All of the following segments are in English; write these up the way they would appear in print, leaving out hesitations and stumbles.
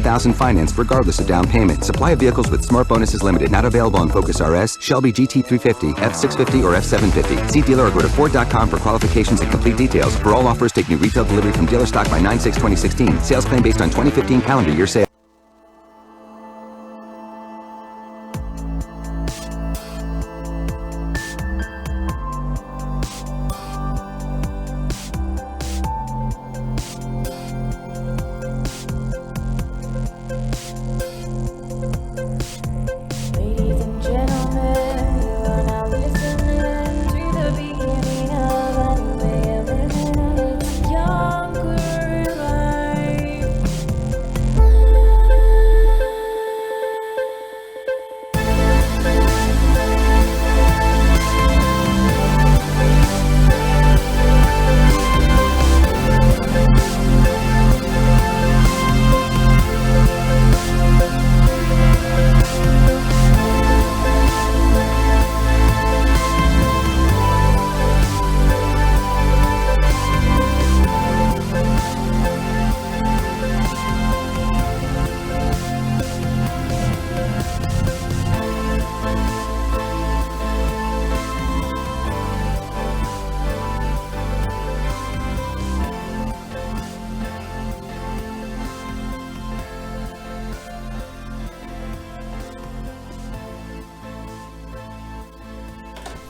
$1,000 financed regardless of down payment. Supply of vehicles with smart bonuses limited. Not available on Focus RS, Shelby GT350, F650, or F750. See dealer or go to Ford.com for qualifications and complete details. For all offers, take new retail delivery from dealer stock by 9/6/2016. Sales claim based on 2015 calendar year sales.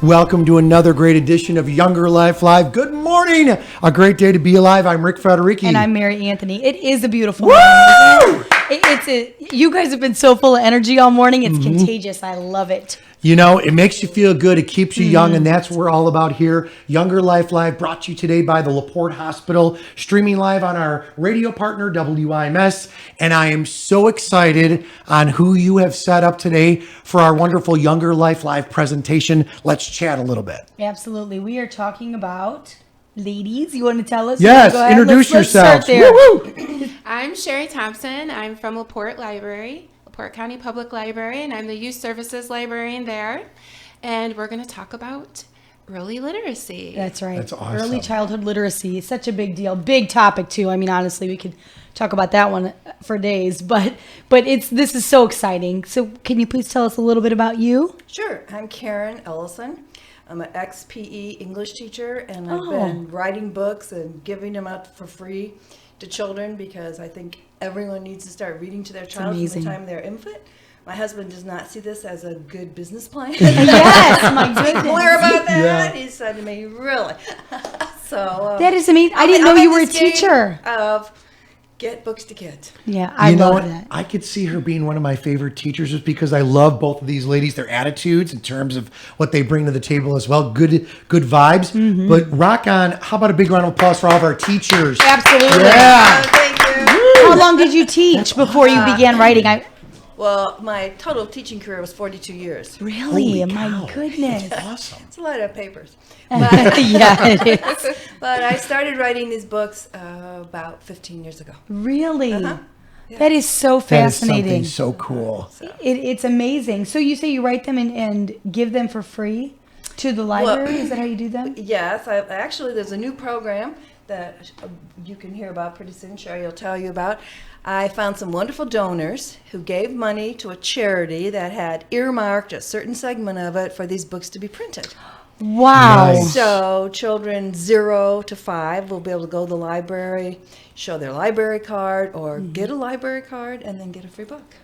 Welcome to another great edition of Younger Life Live. Good morning. A great day to be alive. I'm Rick Federici. And I'm Mary Anthony. It is a beautiful morning. You guys have been so full of energy all morning. It's contagious. I love it. You know, it makes you feel good. It keeps you young, and that's what we're all about here. Younger Life Live, brought to you today by the LaPorte Hospital, streaming live on our radio partner, WIMS. And I am so excited on who you have set up today for our wonderful Younger Life Live presentation. Let's chat a little bit. Absolutely. We are talking about... Ladies, you want to tell us? Yes, introduce yourselves. Woo-hoo. I'm Sherry Thompson. I'm from LaPorte Library, LaPorte County Public Library, and I'm the Youth Services Librarian there. And we're going to talk about early literacy. That's right. That's awesome. Early childhood literacy is such a big deal. Big topic, too. I mean, honestly, we could talk about that one for days. But this is so exciting. So can you please tell us a little bit about you? Sure. I'm Karen Ellison. I'm an ex-PE English teacher, and I've been writing books and giving them out for free to children because I think everyone needs to start reading to their child from the time they're infant. My husband does not see this as a good business plan. Yes, my goodness. Clear about that. He said to me, really? So that is amazing. I didn't know you were a teacher. Of get books to kids. Yeah, I love that. I could see her being one of my favorite teachers just because I love both of these ladies, their attitudes in terms of what they bring to the table as well. Good vibes. But rock on. How about a big round of applause for all of our teachers? Absolutely. Yeah. Thank you. How long did you teach before you began waiting? Well, my total teaching career was 42 years. Really? Holy My cow. goodness. That's awesome. It's a lot of papers. Yeah, it is. But I started writing these books about 15 years ago. Really? Yeah. That is so fascinating. That is something so cool. It's amazing. So you say you write them and give them for free to the library? Is that how you do them? Yes. Actually, there's a new program that you can hear about pretty soon. Sherry will tell you about. I found some wonderful donors who gave money to a charity that had earmarked a certain segment of it for these books to be printed. Wow. Nice. So children 0 to 5 will be able to go to the library, show their library card, or get a library card, and then get a free book.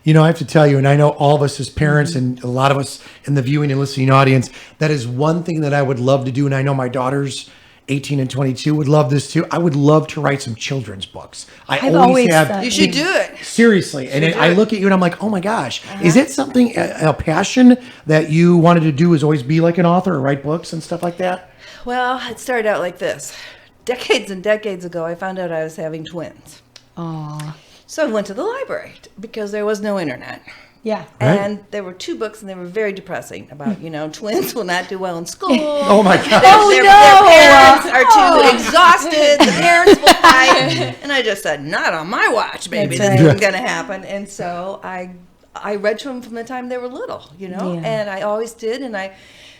You know, I have to tell you, and I know all of us as parents and a lot of us in the viewing and listening audience, that is one thing that I would love to do, and I know my daughters 18 and 22 would love this too. I would love to write some children's books. I've always You should do it. Seriously. And I look at you and I'm like, oh my gosh, is it something, a passion that you wanted to do, is always be like an author or write books and stuff like that? Well, it started out like this. Decades and decades ago, I found out I was having twins. Aw. So I went to the library because there was no internet. Yeah. And there were 2 books, and they were very depressing about, twins will not do well in school. Oh my God. Their parents are too exhausted. The parents will fight. And I just said, not on my watch, baby. That's This right. isn't going to happen. And so I read to them from the time they were little, and I always did. And I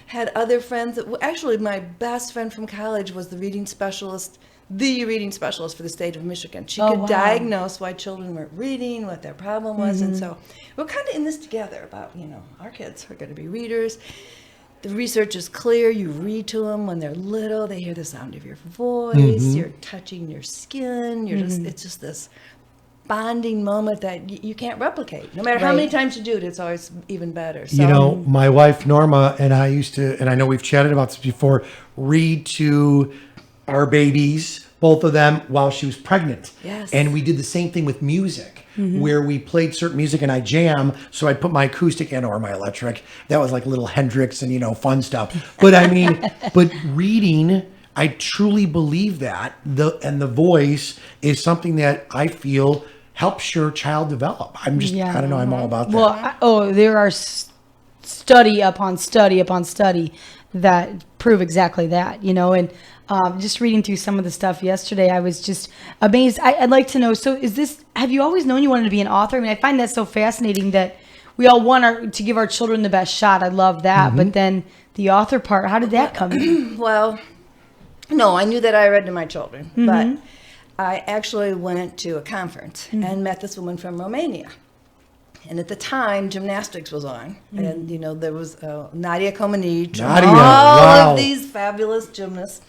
had other friends. Actually, my best friend from college was the reading specialist the reading specialist for the state of Michigan. She Oh, could wow. diagnose why children weren't reading, what their problem was. And so we're kind of in this together about, our kids are going to be readers. The research is clear. You read to them when they're little. They hear the sound of your voice. You're touching your skin. It's just this bonding moment that you can't replicate. No matter how many times you do it, it's always even better. So, My wife Norma and I used to, and I know we've chatted about this before, read to our babies, both of them, while she was pregnant. Yes. And we did the same thing with music, where we played certain music and I jam. So I'd put my acoustic in or my electric. That was like little Hendrix and, fun stuff. But I mean, but reading, I truly believe that the voice is something that I feel helps your child develop. I don't know, I'm all about that. Well, there are study upon study upon study that prove exactly that, and just reading through some of the stuff yesterday, I was just amazed. I'd like to know, so have you always known you wanted to be an author? I mean, I find that so fascinating that we all want to give our children the best shot. I love that. But then the author part, how did that come in? well, no, I knew that I read to my children, but I actually went to a conference and met this woman from Romania. And at the time, gymnastics was on. And, there was Nadia Comaneci, all of these fabulous gymnasts.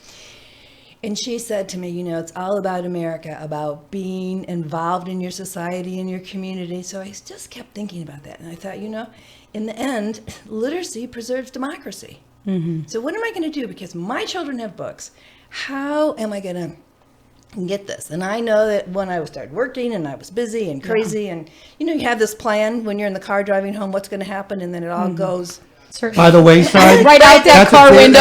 And she said to me, it's all about America, about being involved in your society and your community. So I just kept thinking about that. And I thought, in the end, literacy preserves democracy. So what am I going to do? Because my children have books. How am I going to get this? And I know that when I started working and I was busy and crazy and, you have this plan when you're in the car driving home, what's going to happen, and then it all goes By the wayside. Right out that car window.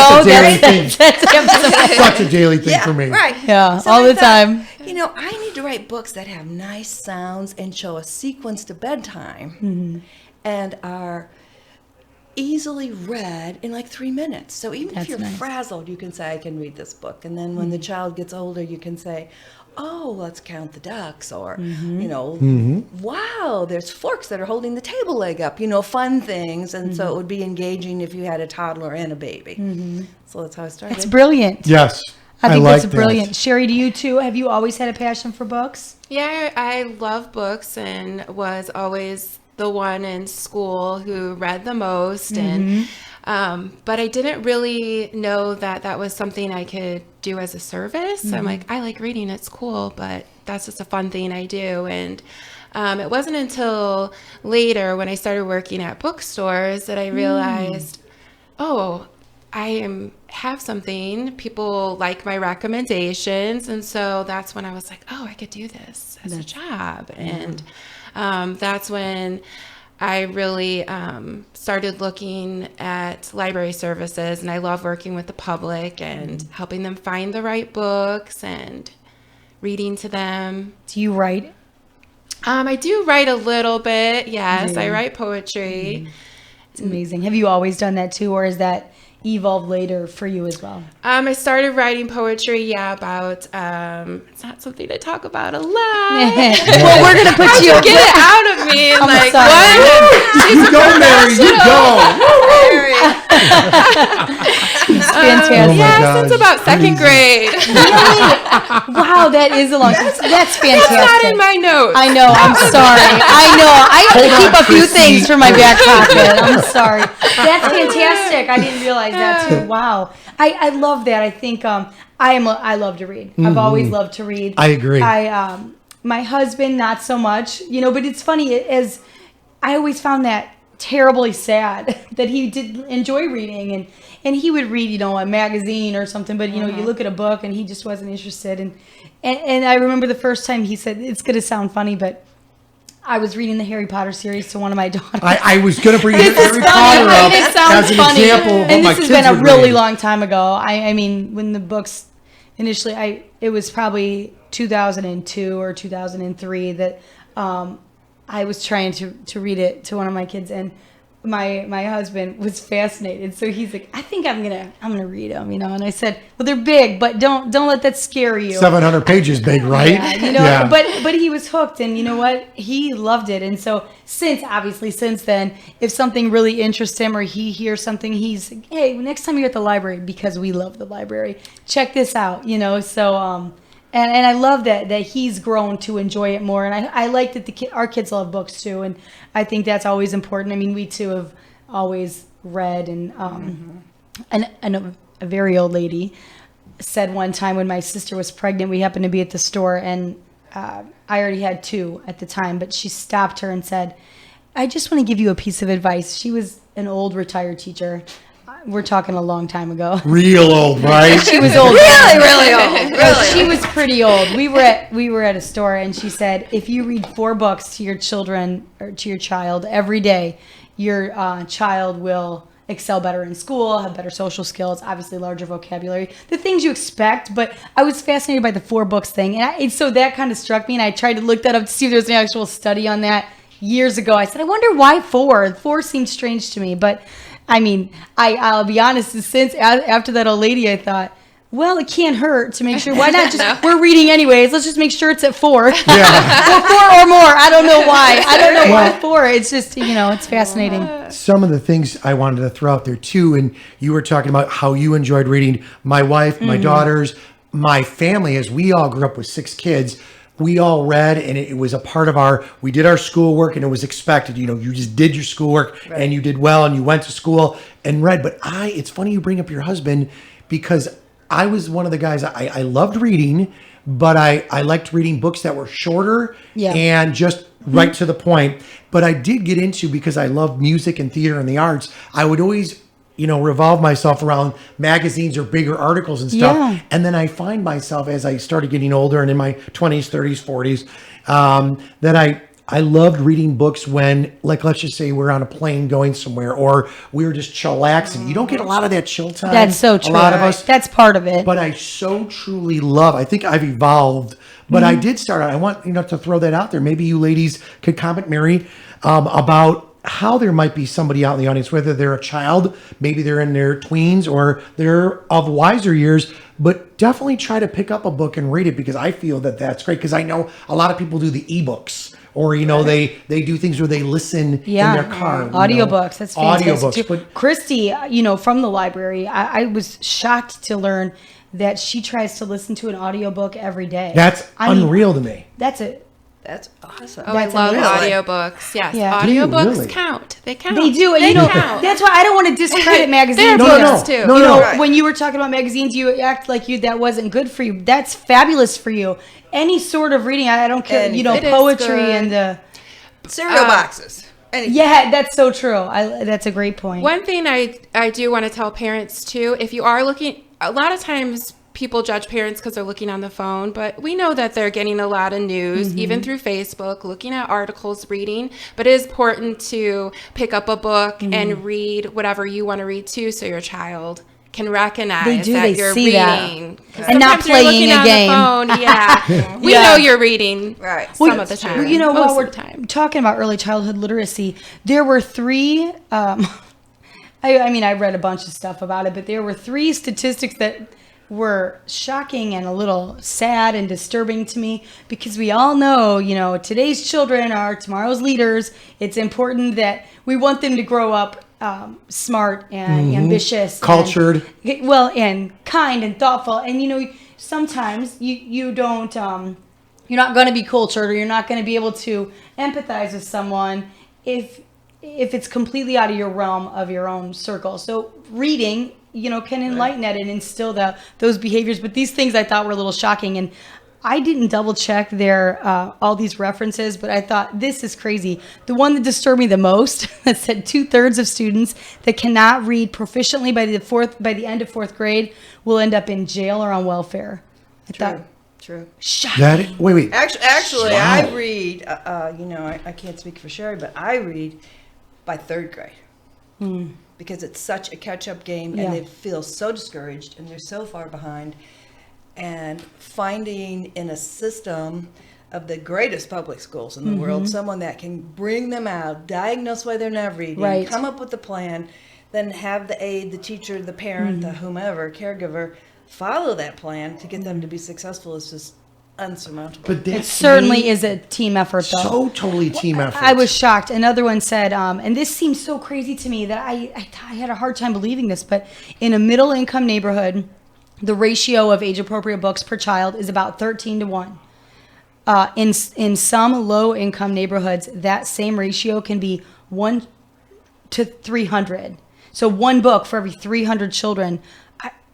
That's such a daily thing for me. Right. Yeah, So all I the thought, time. I need to write books that have nice sounds and show a sequence to bedtime and are easily read in like 3 minutes. So even if you're frazzled, you can say, I can read this book. And then when the child gets older, you can say, oh, let's count the ducks, or, wow, there's forks that are holding the table leg up, fun things. And so it would be engaging if you had a toddler and a baby. So that's how I started. It's brilliant. Yes. I think like that's brilliant. Sherry, do you too? Have you always had a passion for books? Yeah, I love books and was always the one in school who read the most. And but I didn't really know that was something I could do as a service. I'm like, I like reading, it's cool, but that's just a fun thing I do. And it wasn't until later when I started working at bookstores that I realized, have something. People like my recommendations. And so that's when I was like, I could do this as a job. And that's when I really started looking at library services, and I love working with the public and helping them find the right books and reading to them. Do you write? I do write a little bit. Yes, I write poetry. It's amazing. Have you always done that too, or is that evolved later for you as well? I started writing poetry, about, it's not something I talk about a lot. Well, we're going to put you get it out of me. I'm Like, sorry. what? You go, Mary, you go. It's fantastic. God. Since about second grade. Wow, that is a long time. That's fantastic. It's not in my notes. I know. I'm sorry. I know. I have to keep a few things for my back pocket. I'm sorry. That's fantastic. I didn't realize that too. Wow. I love that. I think I love to read. I've always loved to read. I agree. My husband, not so much, but it's funny, as I always found that terribly sad that he did enjoy reading, and he would read, a magazine or something, but you look at a book and he just wasn't interested. And I remember the first time he said, it's going to sound funny, but I was reading the Harry Potter series to one of my daughters. I was going to bring Harry Potter I up mean, it sounds as an funny. example of what And my this has kids been a would really read. long time ago. I mean, when the books initially, it was probably 2002 or 2003 that I was trying to read it to one of my kids, and my husband was fascinated. So he's like, I think I'm gonna read them, And I said, well, they're big, but don't let that scare you. 700 pages big, right? Yeah, but he was hooked, and you know what? He loved it. And so since then, if something really interests him or he hears something, he's like, hey, next time you're at the library, because we love the library, check this out, So And I love that he's grown to enjoy it more. And I like that our kids love books too. And I think that's always important. I mean, we too have always read. And a very old lady said one time when my sister was pregnant, we happened to be at the store, and I already had 2 at the time, but she stopped her and said, I just want to give you a piece of advice. She was an old retired teacher. We're talking a long time ago. Real old, right? She was old. Really old. Really. She was pretty old. We were at a store, and she said, if you read 4 books to your children or to your child every day, your child will excel better in school, have better social skills, obviously larger vocabulary, the things you expect. But I was fascinated by the 4 books thing, and so that kind of struck me, and I tried to look that up to see if there was an actual study on that years ago. I said, I wonder why 4. 4 seemed strange to me, but I mean, I'll be honest, since after that old lady, I thought, well, it can't hurt to make sure. Why not just, we're reading anyways, let's just make sure it's at 4. Yeah. Or 4 or more. I don't know why. I don't know why 4. It's just, it's fascinating. Some of the things I wanted to throw out there too, and you were talking about how you enjoyed reading. My wife, my daughters, my family, as we all grew up with 6 kids, we all read, and it was a part of we did our schoolwork, and it was expected. You just did your schoolwork, and you did well, and you went to school and read. But it's funny you bring up your husband, because I was one of the guys, I loved reading, but I liked reading books that were shorter and just right to the point. But I did get into, because I love music and theater and the arts, I would always revolve myself around magazines or bigger articles and stuff. Yeah. And then I find myself, as I started getting older and in my 20s, 30s, 40s, that I loved reading books when, like, let's just say we're on a plane going somewhere, or we were just chillaxing. You don't get a lot of that chill time. That's so true. A lot of us. That's part of it. But I so truly love, I think I've evolved, but I did start out, I want, to throw that out there. Maybe you ladies could comment, Mary, about how there might be somebody out in the audience, whether they're a child, maybe they're in their tweens, or they're of wiser years, but definitely try to pick up a book and read it, because I feel that that's great. Because I know a lot of people do the ebooks, or they do things where they listen in their car. Audiobooks, that's fantastic. Audiobooks. But Christy, from the library, I was shocked to learn that she tries to listen to an audiobook every day. That's unreal to me. That's it. That's awesome. Oh, That's I love amazing. audiobooks. Yes, Yeah. audiobooks really? count. They count. They do. They And count. that's why I don't want to discredit magazines. They're books too. No. Right. When you were talking about magazines, you act like that wasn't good for you. That's fabulous for you. Any sort of reading, I don't care. And it is Poetry good. and the Cereal boxes. Anything. yeah, that's so true. That's a great point. One thing I do want to tell parents too, if you are looking, a lot of times people judge parents because they're looking on the phone, but we know that they're getting a lot of news, even through Facebook, looking at articles, reading. But it is important to pick up a book and read whatever you want to read too, so your child can recognize that you're see reading. that. And not playing a game. On the phone, yeah. We know you're reading some of the time. While we're talking about early childhood literacy, there were 3, I read a bunch of stuff about it, but there were 3 statistics that were shocking and a little sad and disturbing to me, because we all know, today's children are tomorrow's leaders. It's important that we want them to grow up smart and ambitious, cultured, and kind and thoughtful. And sometimes you don't you're not going to be cultured, or you're not going to be able to empathize with someone if it's completely out of your realm of your own circle. So reading can enlighten that and instill those behaviors. But these things I thought were a little shocking, and I didn't double check all these references, but I thought, this is crazy. The one that disturbed me the most, that said 2/3 of students that cannot read proficiently by the end of 4th grade will end up in jail or on welfare. True. Shocking. Wait. Actually, Wow. I read. I can't speak for Sherry, but I read by 3rd grade because it's such a catch-up game, and they feel so discouraged, and they're so far behind. And finding in a system of the greatest public schools in the world someone that can bring them out, diagnose why they're not reading, come up with a plan, then have the aide, the teacher, the parent, the whomever, caregiver, follow that plan to get them to be successful is just unsurmountable. But It certainly is a team effort, though. So totally team effort. I was shocked. Another one said, and this seems so crazy to me that I had a hard time believing this, but in a middle-income neighborhood, the ratio of age-appropriate books per child is about 13 to 1. In some low-income neighborhoods, that same ratio can be 1 to 300. So one book for every 300 children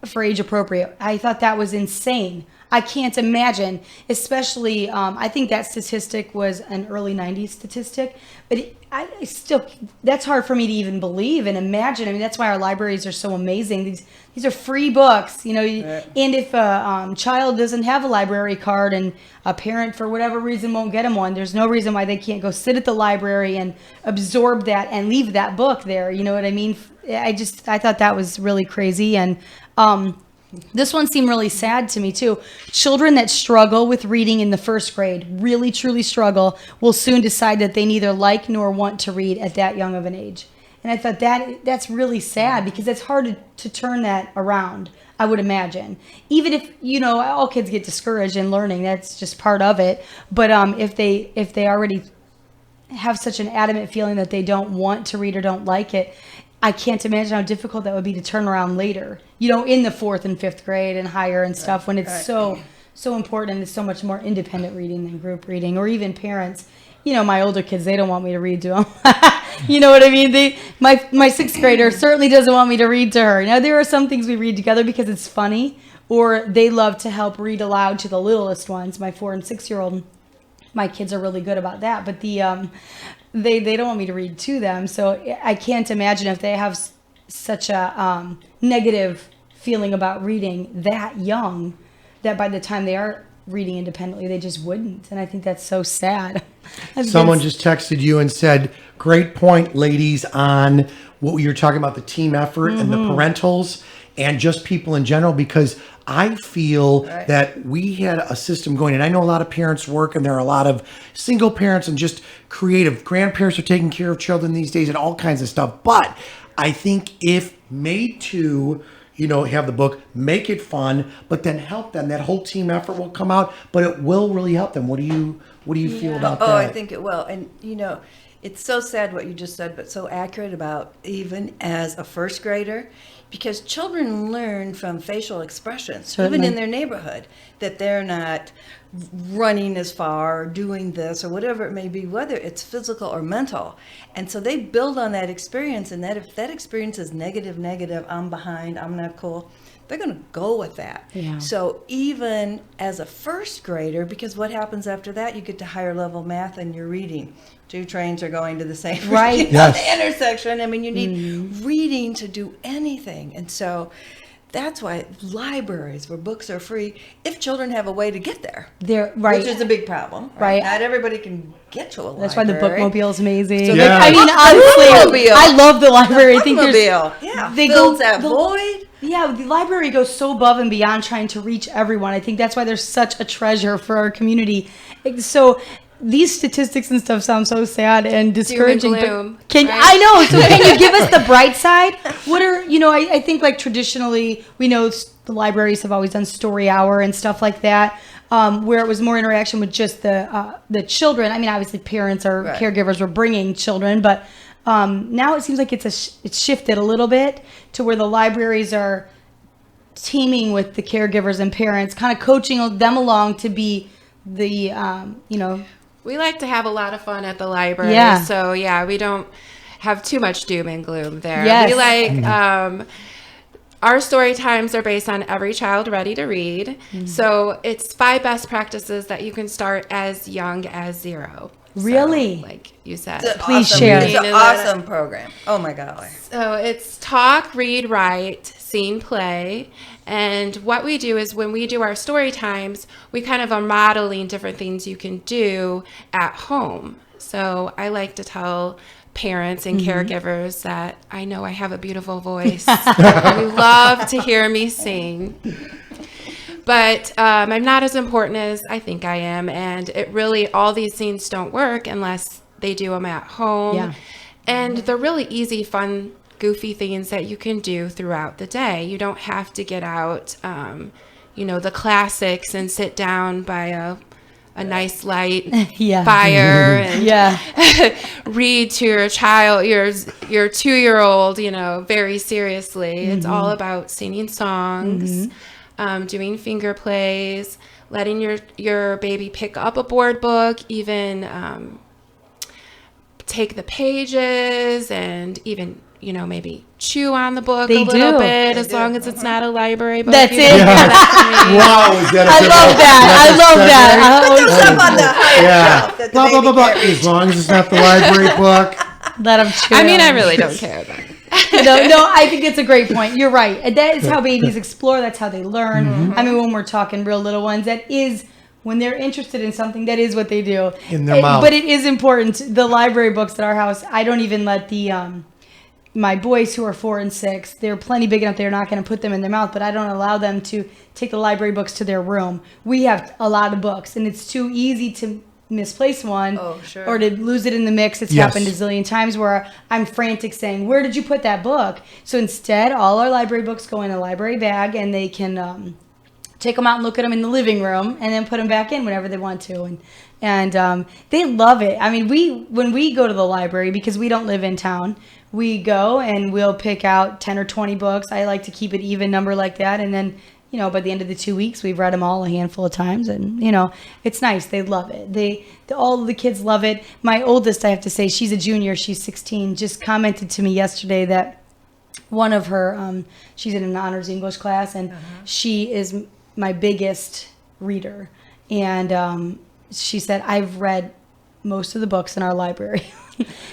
for age appropriate. I thought that was insane. I can't imagine, especially, I think that statistic was an early 90s statistic, but I still, that's hard for me to even believe and imagine. I mean, that's why our libraries are so amazing. These are free books, you know, and if a child doesn't have a library card and a parent for whatever reason won't get them one, there's no reason why they can't go sit at the library and absorb that and leave that book there. You know what I mean? I thought that was really crazy. And this one seemed really sad to me too. Children that struggle with reading in the first grade, really truly struggle, will soon decide that they neither like nor want to read at that young of an age. And I thought that's really sad, because it's hard to turn that around, I would imagine. Even if, you know, all kids get discouraged in learning, that's just part of it. But if they already have such an adamant feeling that they don't want to read or don't like it, I can't imagine how difficult that would be to turn around later, you know, in the 4th and 5th grade and higher and stuff, when it's so important, and it's so much more independent reading than group reading. Or even parents, you know, my older kids, they don't want me to read to them. You know what I mean? My 6th grader certainly doesn't want me to read to her. Now, there are some things we read together because it's funny, or they love to help read aloud to the littlest ones, my 4 and 6-year-old. My kids are really good about that, but they don't want me to read to them. So I can't imagine if they have such a negative feeling about reading that young, that by the time they are reading independently, they just wouldn't. And I think that's so sad. Someone just texted you and said, great point, ladies, on what you're talking about, the team effort and the parentals and just people in general, because I feel that we had a system going, and I know a lot of parents work, and there are a lot of single parents and just creative grandparents are taking care of children these days and all kinds of stuff. But I think if made to, you know, have the book, make it fun, but then help them, that whole team effort will come out, but it will really help them. What do you feel about that? Oh, I think it will. And, you know, it's so sad what you just said, but so accurate about even as a first grader, because children learn from facial expressions, even in their neighborhood, that they're not running as far or doing this or whatever it may be, whether it's physical or mental. And so they build on that experience, and that if that experience is negative, I'm behind, I'm not cool, they're going to go with that. Yeah. So even as a first grader, because what happens after that, you get to higher level math and you're reading. 2 trains are going to the same the intersection. I mean, you need reading to do anything. And so that's why libraries where books are free, if children have a way to get there. Which is a big problem. Right. Not everybody can get to a library. That's why the bookmobile is amazing. So I mean, honestly, I love the library. I think they fills that void. Yeah, the library goes so above and beyond trying to reach everyone. I think that's why they're such a treasure for our community. So these statistics and stuff sound so sad and discouraging. Gloom, I know. So can you give us the bright side? What are, you know, I think like traditionally, we know the libraries have always done story hour and stuff like that, where it was more interaction with just the children. I mean, obviously parents or caregivers were bringing children, but now it seems like it's shifted a little bit to where the libraries are teaming with the caregivers and parents, kind of coaching them along to be the, you know. We like to have a lot of fun at the library. Yeah. So, we don't have too much doom and gloom there. Yes. We like, our story times are based on every child ready to read. Mm-hmm. So it's 5 best practices that you can start as young as 0. Really? So, like you said. Please share. It's an awesome program. Oh my God. So it's talk, read, write, sing, play. And what we do is when we do our story times, we kind of are modeling different things you can do at home. So I like to tell parents and caregivers that I know I have a beautiful voice. You love to hear me sing. But I'm not as important as I think I am. And it really, all these scenes don't work unless they do them at home. Yeah. And they're really easy, fun, goofy things that you can do throughout the day. You don't have to get out, the classics and sit down by a nice light fire and read to your child, your 2-year-old, very seriously. It's all about singing songs. doing finger plays, letting your baby pick up a board book, even take the pages, and even maybe chew on the book a little bit, as long as it's not a library book. That's it. Wow, is that I love that. Put those up on the higher shelf that the Blah, blah, blah, blah. baby As long as it's not the library book. Let them chew. I mean, I really don't care about it. No, I think it's a great point. You're right. And that is how babies explore. That's how they learn. Mm-hmm. I mean, when we're talking real little ones, that is when they're interested in something, that is what they do. In their mouth. But it is important. The library books at our house, I don't even let the my boys who are 4 and 6, they're plenty big enough, they're not going to put them in their mouth, but I don't allow them to take the library books to their room. We have a lot of books, and it's too easy to misplace one or to lose it in the mix. It's happened a zillion times where I'm frantic saying, where did you put that book? So instead, all our library books go in a library bag, and they can take them out and look at them in the living room, and then put them back in whenever they want to. And they love it. I mean, when we go to the library, because we don't live in town, we go and we'll pick out 10 or 20 books. I like to keep it even number like that. And then, by the end of the 2 weeks, we've read them all a handful of times. And, it's nice. They love it. All of the kids love it. My oldest, I have to say, she's a junior. She's 16, just commented to me yesterday that one of her, she's in an honors English class, and she is my biggest reader. And she said, I've read most of the books in our library.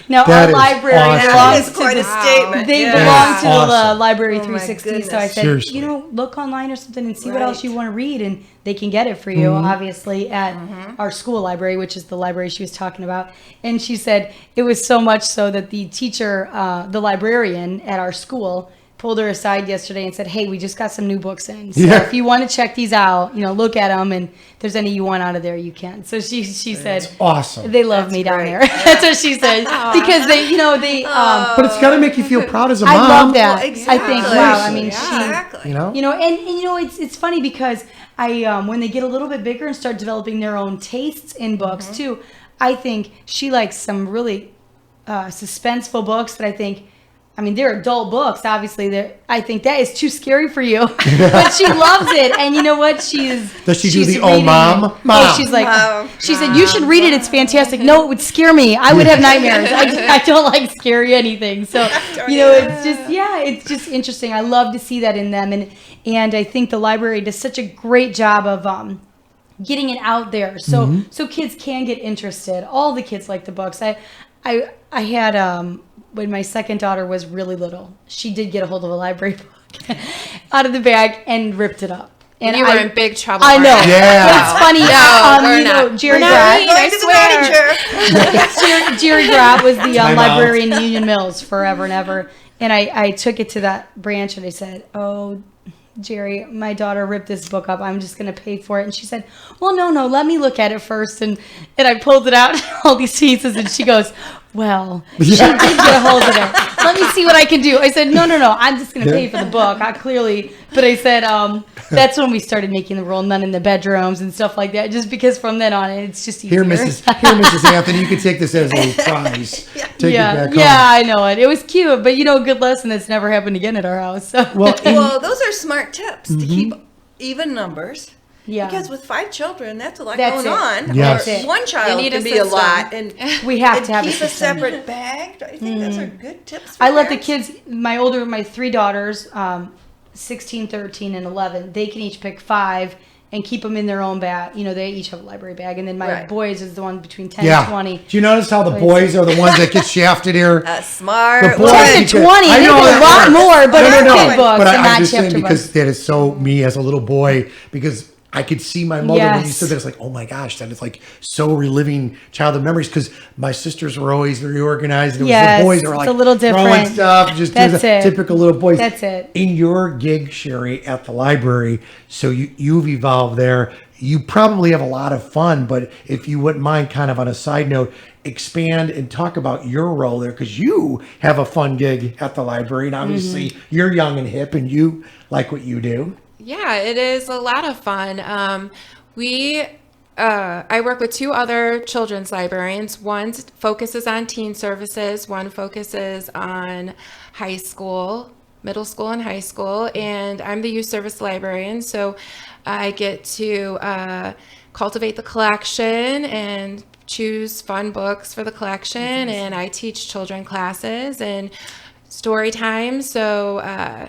Now, That our is library awesome. belongs That's to quite a statement. They Yeah. belong to the Awesome. Library Oh, my 360. So I goodness. said, Seriously. look online or something and see what Right. else you want to read, and they can get it for you, obviously, at our school library, which is the library she was talking about. And she said it was so much so that the teacher, the librarian at our school, pulled her aside yesterday and said, hey, we just got some new books in. So if you want to check these out, look at them, and if there's any you want out of there, you can. So she said, Awesome. they love me down great. there. That's what she said. Because they But it's got to make you feel proud as a mom. I love that. Well, I think, exactly. wow, I mean, Exactly. it's funny because when they get a little bit bigger and start developing their own tastes in books too, I think she likes some really suspenseful books that they're adult books, obviously. I think that is too scary for you. But she loves it. And you know what? Does she do she's the, oh, reading mom? it. Mom. Oh, she's like, Mom. she said, you should read it. It's fantastic. No, it would scare me. I would have nightmares. I don't like scary anything. So, it's just interesting. I love to see that in them. And I think the library does such a great job of getting it out there. So kids can get interested. All the kids like the books. I had, when my second daughter was really little, she did get a hold of a library book out of the bag and ripped it up. And you were in big trouble. I know. Yeah. But it's funny. we're not. Jerry We're not Gratt. reading, I Going to the manager. Jerry Gratt was the Time out. librarian in Union Mills forever and ever. And I took it to that branch and I said, oh, Jerry, my daughter ripped this book up. I'm just going to pay for it. And she said, well, no, let me look at it first. And I pulled it out, all these pieces, and she goes, well, she did get a hold of it. Let me see what I can do. I said, no, I'm just going to pay for the book. But I said, that's when we started making the rule, none in the bedrooms and stuff like that, just because from then on, it's just easier. Here, Mrs. Anthony, you can take this as a prize. Take it back home. I know it. It was cute, but good lesson that's never happened again at our house. So. Well, those are smart tips to keep even numbers. Yeah. Because with 5 children, that's a lot That's going it. on. Yes. Or That's it. one child need can a be a system. lot, and We have to have a keep a system. separate bag. I think those are good tips. For I let the parents. kids, my 3 daughters, 16, 13, and 11, they can each pick 5 and keep them in their own bag. They each have a library bag. And then my Right. boys is the one between 10 and 20. Do you notice how the boys are the ones that get shafted here? Smart. The boys- 10 to 20, I they know get a that. lot more, but No, it's no. kid books But and I'm not just saying chapter because books. that is so me as a little boy, because I could see my mother when you Yes. said that. It's like, oh my gosh, that is like so reliving childhood memories, because my sisters were always very organized. And it was Yes, the boys that were it's like a little throwing different. stuff, just do That's the it. typical little boys. That's it. In your gig, Sherry, at the library, so you've evolved there. You probably have a lot of fun, but if you wouldn't mind, kind of on a side note, expand and talk about your role there, because you have a fun gig at the library, and obviously you're young and hip, and you like what you do. Yeah, it is a lot of fun. I work with 2 other children's librarians. One focuses on teen services. One focuses on high school middle school and high school, and I'm the youth service librarian, so I get to cultivate the collection and choose fun books for the collection, and I teach children classes and story time. So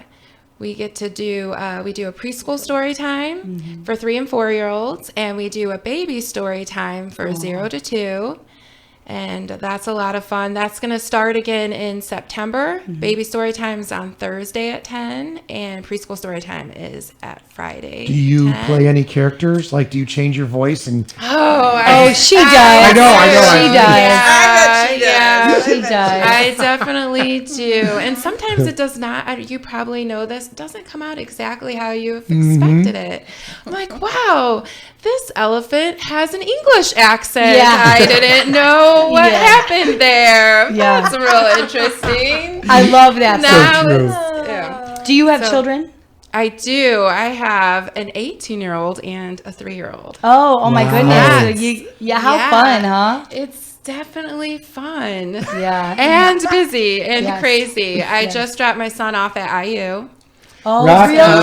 we get to do we do a preschool story time for 3 and 4-year-olds, and we do a baby story time for 0 to 2. And that's a lot of fun. That's going to start again in September. Baby story time is on Thursday at 10, and preschool story time is at Friday. Do you 10. play any characters? Like, do you change your voice? And Oh, she does. I know. She does. Yeah, She does. I definitely do. And sometimes it does not, you probably know this, doesn't come out exactly how you have expected it. I'm like, wow, this elephant has an English accent. Yeah. I didn't know what Yeah. happened there. Yeah. That's real interesting. I love that. Now true. yeah. Do you have So- children? I do. I have an 18-year-old and a 3-year-old. Oh my Wow. goodness. Yes. How fun, huh? It's definitely fun. Yeah. And busy and Yes. crazy. I Yes. just dropped my son off at IU. Oh, Rock really? on.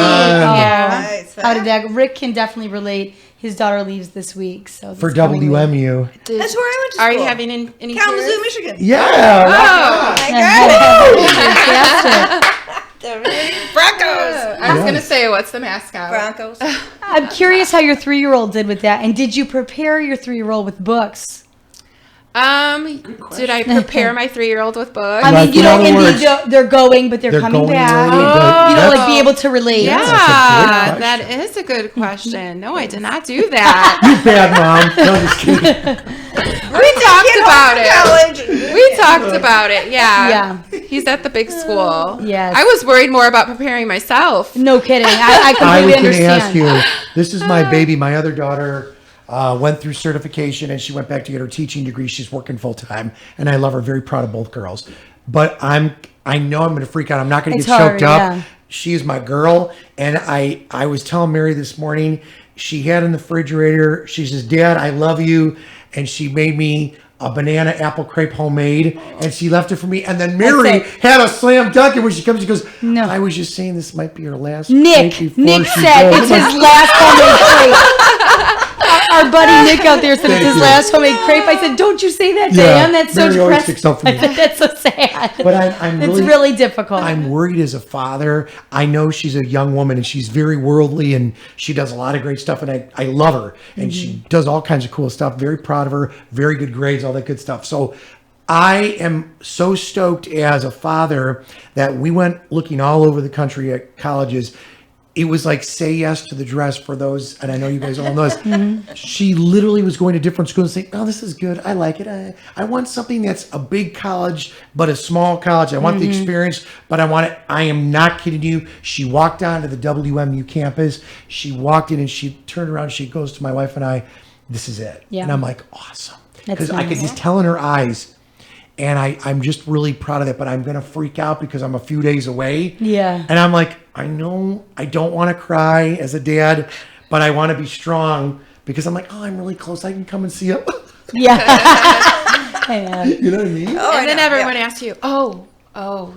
Yeah. Nice. How did that? Rick can definitely relate. His daughter leaves this week, so for that's coming week. WMU. That's where I went to Are school. you having any Kalamazoo, tours? Michigan. Yeah. Oh, Fantastic. Broncos. I was going to say, what's the mascot? Broncos. I'm curious how your 3-year-old did with that, and did you prepare your 3-year-old with books? Did I prepare my 3-year-old with books? I Like, mean, you in know, other indeed, words, they're going, but they're coming going back. away, but- You know, Yep. like be able to relate. Yeah, That's a good that question. is a good question. No, I did not do that. You bad mom. No, I'm just kidding. We talked about it. College. We talked about it. Yeah. Yeah. He's at the big school. Yes. I was worried more about preparing myself. No kidding. I I completely was going to understand. ask you. This is my baby. My other daughter went through certification and she went back to get her teaching degree. She's working full time, and I love her. Very proud of both girls. But I know I'm going to freak out. I'm not going to It's get choked hard, up. yeah. She is my girl, and I was telling Mary this morning. She had in the refrigerator. She says, "Dad, I love you," and she made me a banana apple crepe homemade, and she left it for me. And then Mary That's it. had a slam dunk, and when she comes, she goes, No. I was just saying this might be her last Nick crepe before Nick she said goes." it's his last homemade crepe. Our buddy Nick out there said Thank it's his you. last homemade crepe. I said, don't you say that, Yeah, Dan. That's so Mary always depressing. sticks up for me. I said, that's so sad. But I'm it's really, really difficult. I'm worried as a father. I know she's a young woman and she's very worldly and she does a lot of great stuff, and I love her, and she does all kinds of cool stuff. Very proud of her, very good grades, all that good stuff. So I am so stoked as a father that we went looking all over the country at colleges. It was like say yes to the dress for those, and I know you guys all know this. She literally was going to different schools and saying, "Oh, this is good. I like it. I want something that's a big college, but a small college. I want the experience, but I want it." I am not kidding you. She walked onto the WMU campus. She walked in and she turned around. She goes to my wife and I, "This is it." Yeah. And I'm like, awesome. That's Because I could nice. just tell in her eyes. And I'm just really proud of that, but I'm going to freak out because I'm a few days away. Yeah. And I'm like, I know I don't want to cry as a dad, but I want to be strong because I'm like, oh, I'm really close. I can come and see you. Yeah. Yeah. You know what I mean? Oh, I And then know, everyone yeah. asks you, oh,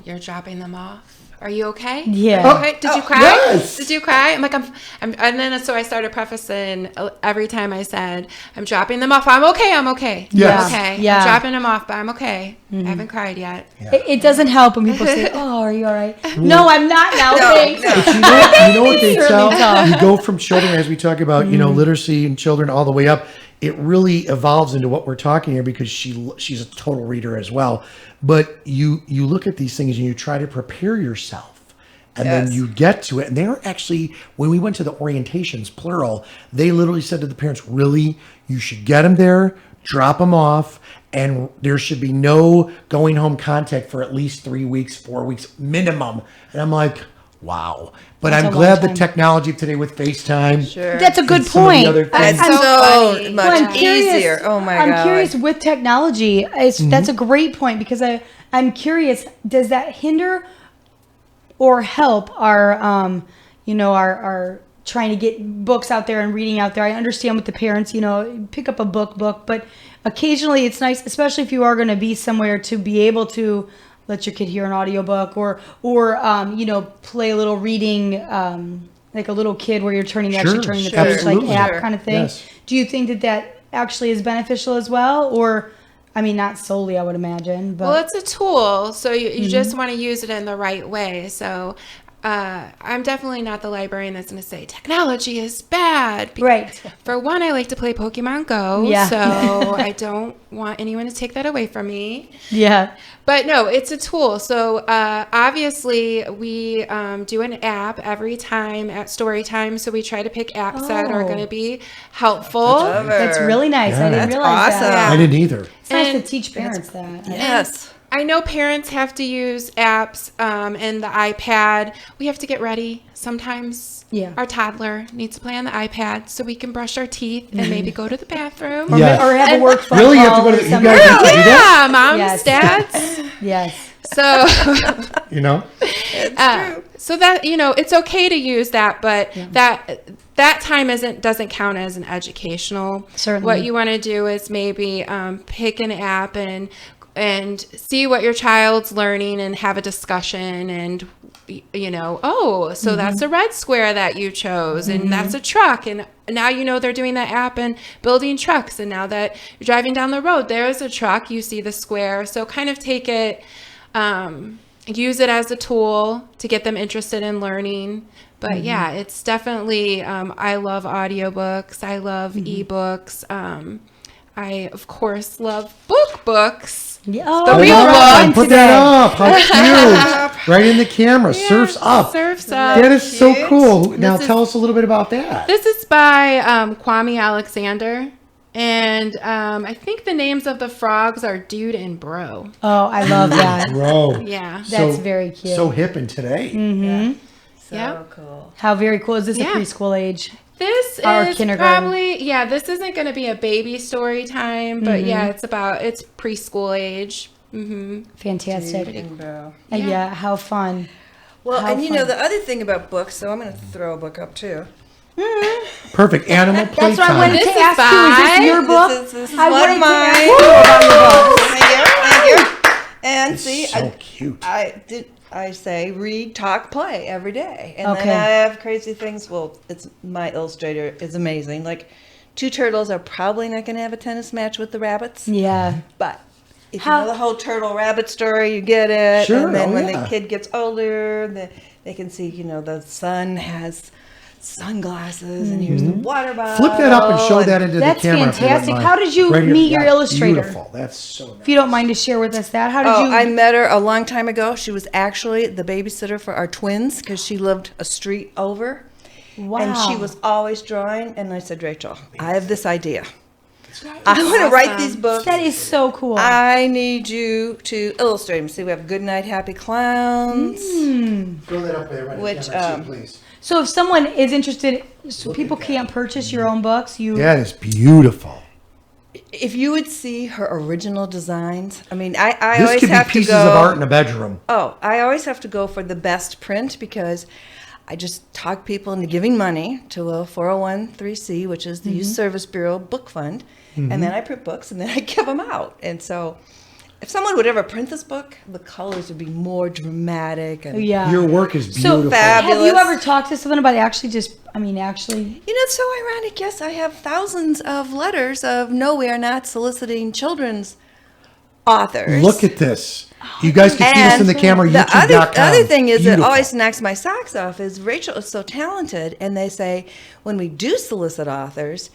you're dropping them off. Are you okay? Yeah. Okay. Did you cry? yes. Did you cry? I'm like, and then so I started prefacing every time I said, I'm dropping them off. I'm okay. I'm okay. Yes. I'm okay. Yeah. I'm dropping them off, but I'm okay. I haven't cried yet. It doesn't help when people say, "Oh, are you all right?" No, I'm not now. Thanks. But you know what they It's tell? really tough. You go from children, as we talk about, literacy in children all the way up. It really evolves into what we're talking here because she's a total reader as well. But you look at these things and you try to prepare yourself. And then Yes. you get to it. And they were actually, when we went to the orientations, plural, they literally said to the parents, really, you should get them there, drop them off, and there should be no going home contact for at least 3 weeks, 4 weeks minimum. And I'm like, wow. But That's I'm a glad long the time. technology of today with FaceTime. Sure. That's a good and some of the point. other things. It's so funny. much Well, I'm curious- easier. Oh my I'm god. curious with technology. That's a great point because I'm curious. Does that hinder or help our our trying to get books out there and reading out there? I understand with the parents, pick up a book, but occasionally it's nice, especially if you are going to be somewhere, to be able to let your kid hear an audiobook or play a little reading, like a little kid where you're actually turning the page, like absolutely. app kind of thing. Yes. Do you think that actually is beneficial as well? Or, I mean, not solely, I would imagine. But Well, it's a tool, so you just want to use it in the right way. So I'm definitely not the librarian that's going to say technology is bad. Right. For one, I like to play Pokemon Go, so I don't want anyone to take that away from me. Yeah. But no, it's a tool. So obviously, we do an app every time at story time. So we try to pick apps that are going to be helpful. That's really nice. I didn't realize awesome. that. I didn't either. It's nice to And- teach parents that. Yes. I know parents have to use apps and the iPad. We have to get ready. Sometimes our toddler needs to play on the iPad so we can brush our teeth and maybe go to the bathroom. Yeah. Or have a work phone Really? You have to call go to or you something. guys have to do that? Yeah, moms, Yes. dads. Yes. So, You know? so that it's okay to use that, but that time doesn't count as an educational. Certainly. What you want to do is maybe pick an app and see what your child's learning and have a discussion and so that's a red square that you chose and that's a truck, and now they're doing that app and building trucks, and now that you're driving down the road there's a truck, you see the square. So kind of take it, use it as a tool to get them interested in learning. But yeah, it's definitely I love audiobooks, I love ebooks, I of course love books. Yeah. The Oh, real yeah. book. And put that up. How cute. Right in the camera. Surf's up. Surf's Up. That is so cool. Now This is- tell us a little bit about that. This is by Kwame Alexander. And I think the names of the frogs are Dude and Bro. Oh, I love that. Bro. Yeah. That's very cute. So hip in today. So Yeah. cool. How very cool. Is this Yeah. a preschool age? This Or is kindergarten. probably, this isn't going to be a baby story time, but it's preschool age. Fantastic. Bro. And yeah, how fun. Well, How and fun. the other thing about books, so I'm going to throw a book up too. Perfect. Animal That's what I playtime. wanted This to is ask you. Is this fine. your book? This is I one wanted of to ask mine. you about your books. Thank you. And It's see, so cute. I say read, talk, play every day. And Okay. then I have crazy things. Well, my illustrator is amazing. Like, two turtles are probably not going to have a tennis match with the rabbits. Yeah. But if How- you know the whole turtle rabbit story, you get it. Sure, And then oh, when yeah. the kid gets older, they can see, the sun has sunglasses and here's the water bottle. Flip that up and show that into That's the camera. if you wouldn't fantastic. mind. How did you Right here. meet your Yeah, illustrator? Beautiful. That's so nice. If you don't mind to share with us that, how did Oh, you? I met her a long time ago. She was actually the babysitter for our twins because she lived a street over. Wow. And she was always drawing. And I said, Rachel, I have this idea. I want to write these books. That is so cool. I need you to illustrate them. See, we have Goodnight Happy Clowns. Throw that up there right Which, in the camera, too, please. So if someone is interested, so people can't purchase your own books, you. That is beautiful. If you would see her original designs, I mean, I This always could be have to pieces go. of art in a bedroom. Oh, I always have to go for the best print because I just talk people into giving money to a 401(c), which is the Youth Service Bureau book fund, and then I print books and then I give them out. And so, if someone would ever print this book, the colors would be more dramatic and Yeah. Your work is So beautiful. fab- have you Fabulous. ever talked to someone about actually actually? It's so ironic. Yes, I have thousands of letters of no, we are not soliciting children's authors. Look at this. You guys can see this in the camera. The YouTube.com. other thing is that Beautiful. always knocks my socks off is Rachel is so talented, and they say when we do solicit authors,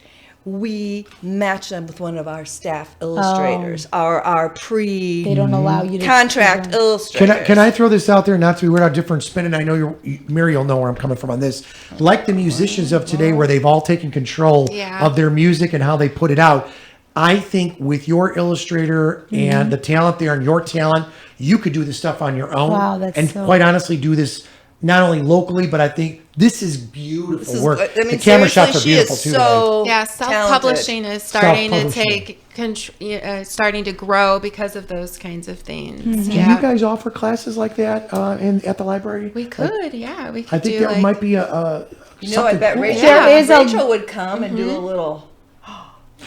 we match them with one of our staff illustrators, our They don't allow you to contract illustrators. Can I throw this out there? Not to be weird, out different spin, and I know Mary will know where I'm coming from on this. Like the musicians of today, where they've all taken control of their music and how they put it out. I think with your illustrator and the talent there and your talent, you could do this stuff on your own. Wow, that's and so- quite honestly, do this not only locally, but I think this is beautiful work. I mean, the camera shots are seriously, beautiful she too. is so Yeah, self-publishing is starting to Self-publishing. starting to grow because of those kinds of things. Do Yeah, you guys offer classes like that at the library? we could. Yeah, we could. I think do that might be a I something bet cool. Rachel, There is a- Rachel would come and do a little.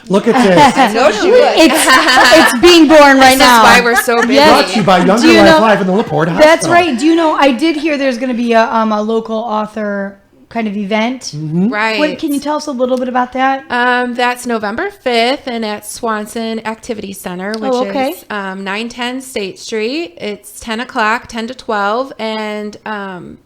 Look at this. I know she would. It's being born right now. That's why we're so busy. Brought to you by Younger Do you Life know- Live in the LaPorte Hospital. That's right. Do you know? I did hear there's going to be a local author kind of event. Right. What, can you tell us a little bit about that? That's November 5th and at Swanson Activity Center, which is 910 State Street. It's 10 o'clock, 10 to 12. And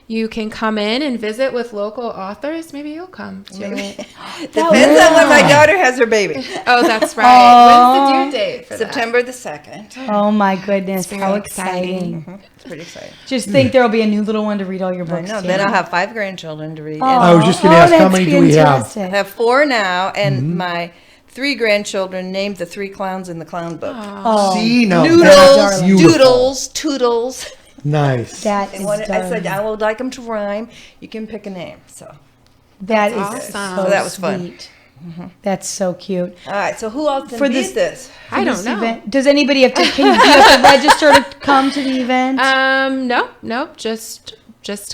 you can come in and visit with local authors. Maybe you'll come too. Depends on when my daughter has her baby. Oh, that's right. When's the due date for September the 2nd. Oh my goodness! very How exciting. exciting! It's pretty exciting. Just think there'll be a new little one to read all your I books. know. to. Then I'll have 5 grandchildren to read. Oh, And I was just going to ask, how that's many do we have? fantastic. I have 4 now, and my 3 grandchildren named the 3 clowns in the clown book. Oh, See, now Noodles, that's beautiful. doodles, toodles. Nice. that And is I said, darling. I would like them to rhyme. You can pick a name. So, That is awesome. so So that was fun. sweet. That's so cute. all right. So who else can For beat this- this? I don't This know. event- does anybody have to? Do you have to register to come to the event? No, just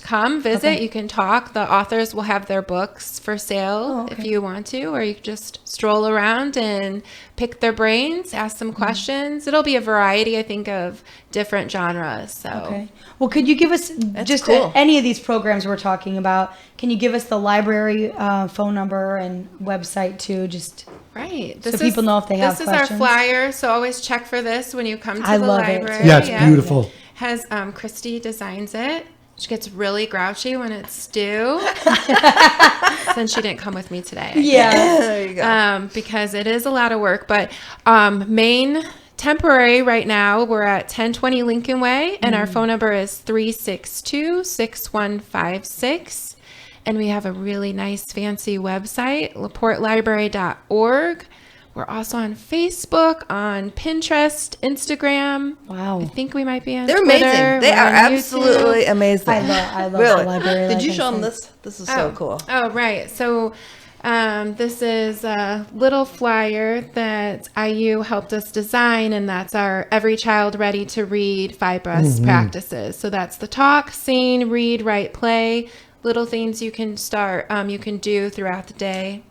come visit. Okay. You can talk. The authors will have their books for sale Oh, okay. if you want to, or you can just stroll around and pick their brains, ask Mm-hmm. some questions. It'll be a variety, I think, of different genres. So Okay. Well, could you give us just cool. any of these programs we're talking about? Can you give us the library phone number and website too? Just right. So people know if they have This questions. is our flyer, so always check for this when you come to I the love it. library. Yeah, it's beautiful. Has Christy designs it. She gets really grouchy when it's due. Since she didn't come with me today. yeah. There you go. Because it is a lot of work. But main temporary right now, we're at 1020 Lincoln Way, and our phone number is 362-6156. And we have a really nice fancy website, laportelibrary.org. We're also on Facebook, on Pinterest, Instagram. Wow. I think we might be on They're Twitter. amazing. They We're are on absolutely YouTube. amazing. I love really. the library. Did like you I show them said. this? This is so cool. Oh, right. So this is a little flyer that IU helped us design, and that's our Every Child Ready to Read 5 best practices. So that's the talk, sing, read, write, play, little things you can you can do throughout the day.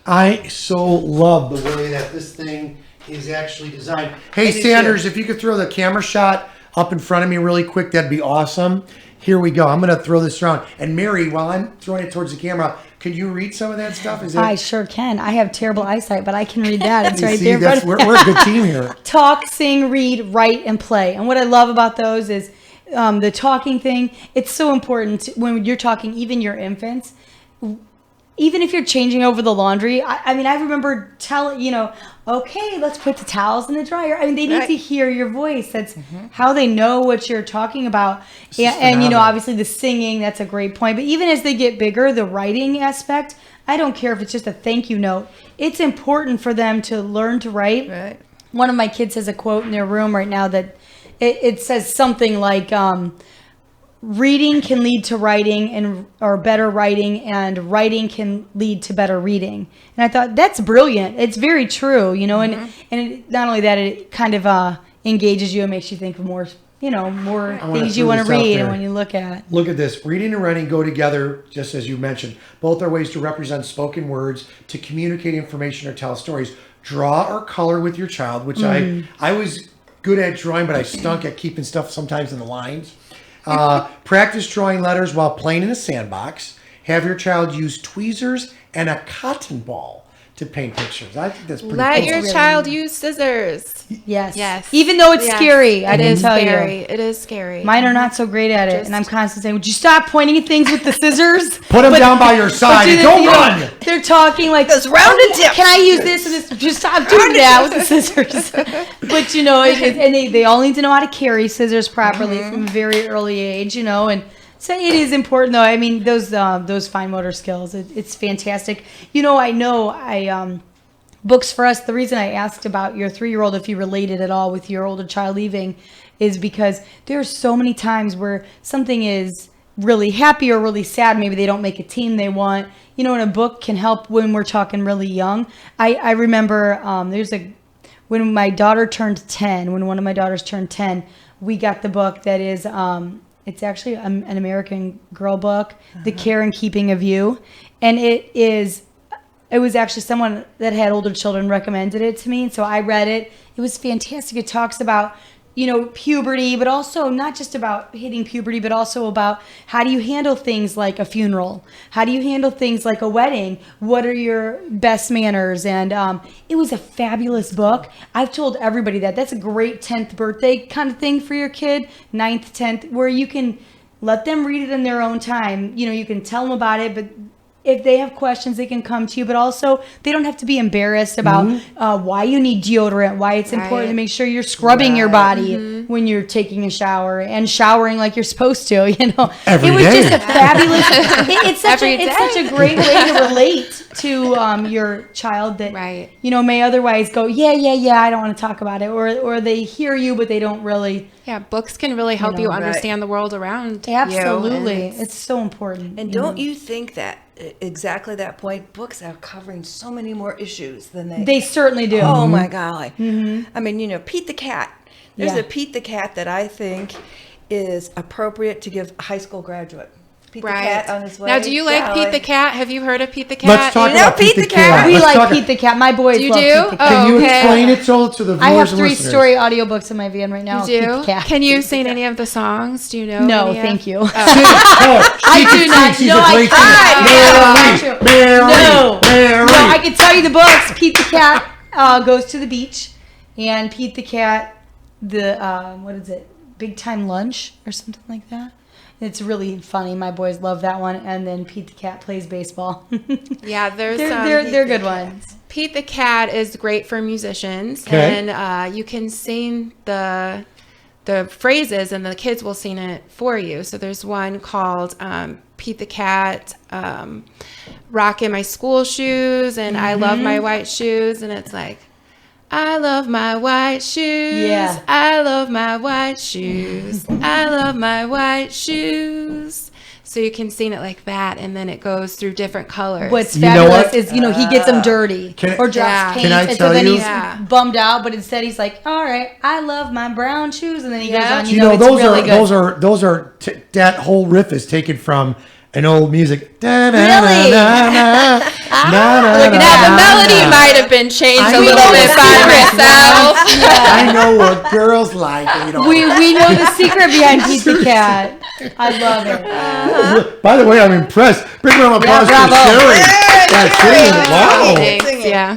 I so love the way that this thing is actually designed. Hey, do Sanders, if you could throw the camera shot up in front of me really quick, that'd be awesome. Here we go. I'm going to throw this around. And Mary, while I'm throwing it towards the camera, could you read some of that stuff? Is it? I sure can. I have terrible eyesight, but I can read that. It's right See, there. that's, But we're a good team here. talk, sing, read, write, and play. And what I love about those is the talking thing. It's so important when you're talking, even your infants. Even if you're changing over the laundry, I mean, I remember telling, okay, let's put the towels in the dryer. I mean, they need Right. to hear your voice. That's how they know what you're talking about. is And phenomenal. obviously the singing, that's a great point. But even as they get bigger, the writing aspect, I don't care if it's just a thank you note. It's important for them to learn to write. Right. One of my kids has a quote in their room right now that it says something like, reading can lead to writing or better writing, and writing can lead to better reading. And I thought that's brilliant. It's very true, and not only that, it kind of engages you and makes you think of more, more wanna things you throw want to this out read there. and when you look at. Look at this. Reading and writing go together, just as you mentioned. Both are ways to represent spoken words, to communicate information or tell stories. Draw or color with your child, which I was good at drawing, but I stunk at keeping stuff sometimes in the lines. Practice drawing letters while playing in a sandbox. Have your child use tweezers and a cotton ball to paint pictures. I think that's pretty Let cool. your really child use scissors. Yes. Yes. Even though it's Yes. scary, I It can is tell scary. you. It is scary. Mine are not so great at it, and I'm constantly saying, "Would you stop pointing at things with the scissors? Put them down by your side and don't run. They're talking like Those rounded tips. Can I use this and this? Just stop doing that with the scissors. But they all need to know how to carry scissors properly from a very early age. And so it is important, though. I mean, those fine motor skills. It's fantastic. Books for us, the reason I asked about your 3-year-old, if you related at all with your older child leaving, is because there are so many times where something is really happy or really sad. Maybe they don't make a team they want. And a book can help when we're talking really young. I remember when my daughter turned 10, when one of my daughters turned 10, we got the book that is, it's actually an American Girl book, The Care and Keeping of You. And it is it was actually someone that had older children recommended it to me. So I read it. It was fantastic. It talks about, puberty, but also not just about hitting puberty, but also about how do you handle things like a funeral? How do you handle things like a wedding? What are your best manners? And it was a fabulous book. I've told everybody that's a great 10th birthday kind of thing for your kid, 9th, 10th, where you can let them read it in their own time. You can tell them about it, but if they have questions, they can come to you, but also they don't have to be embarrassed about why you need deodorant, why it's important to make sure you're scrubbing your body when you're taking a shower and showering like you're supposed to. Every it was day. just a fabulous. It's such a great way to relate to your child that may otherwise go, yeah, I don't want to talk about it, or they hear you but they don't really. Yeah, books can really help you understand the world around you. Absolutely. It's so important. And don't you think that exactly that point, books are covering so many more issues than They certainly do. Oh my golly. I mean, Pete the Cat. There's a Pete the Cat that I think is appropriate to give a high school graduate. Pete the Cat on his way. Now, do you like Pete the Cat? Have you heard of Pete the Cat? Let's talk about Pete the Cat. We like Pete the Cat. My boys love Pete the Cat. Can you explain it to the viewers I have and 3 listeners? story audiobooks in my van right now. You do? Pete the Cat. Can you sing any of the songs? Do you know? No, thank you. I do not. She's No, a great I singer. can't. Mary. No, I can tell you the books. Pete the Cat goes to the beach, and Pete the Cat, what is it? Big Time Lunch or something like that. It's really funny. My boys love that one. And then Pete the Cat plays baseball. Yeah, they're good ones. Pete the Cat is great for musicians, Okay. and you can sing the phrases, and the kids will sing it for you. So there's one called Pete the Cat, Rockin' My School Shoes, and I Love My White Shoes, and it's like, I love my white shoes. Yeah. I love my white shoes. I love my white shoes. So you can sing it like that, and then it goes through different colors. What's You know fabulous what? is, he gets them dirty or drops paint. Can I and tell so then you? he's bummed out, but instead he's like, all right, I love my brown shoes. And then he goes on, Those are that whole riff is taken from an old music. Really? Now the melody might have been changed a little bit by myself. I know what girls like. We know the secret behind Pete the Cat. I love it. By the way, I'm impressed. Big round of applause for bravo. Sherry. That's singing. Wow. Thanks, yeah.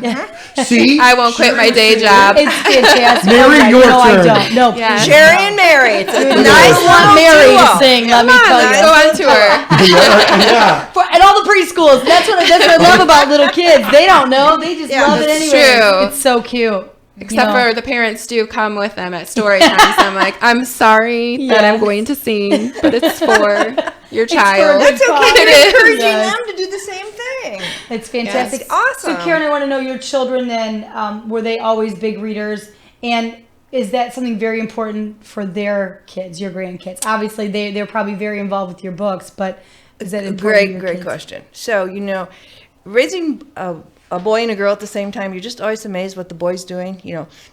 See? I won't quit my day job. It's fantastic. Mary, your no, turn. I don't. No, Yeah. Jerry and Mary. It's a I nice want little Mary duo. to sing. Let me tell you. Let's go on tour. Yeah. And all the preschools. That's what I love about little kids. They don't know. They just love it that's anyway. true. It's so cute. Except for the parents do come with them at story times. I'm like, I'm sorry that I'm going to sing, but it's for your child. It's okay. It We're is. encouraging Yes. them to do the same thing. It's fantastic. It's awesome. So, Karen, I want to know your children then, were they always big readers? And is that something very important for their kids, your grandkids? Obviously, they're probably very involved with your books, but is that important to your Great kids? question. So, raising a boy and a girl at the same time, you're just always amazed what the boy's doing.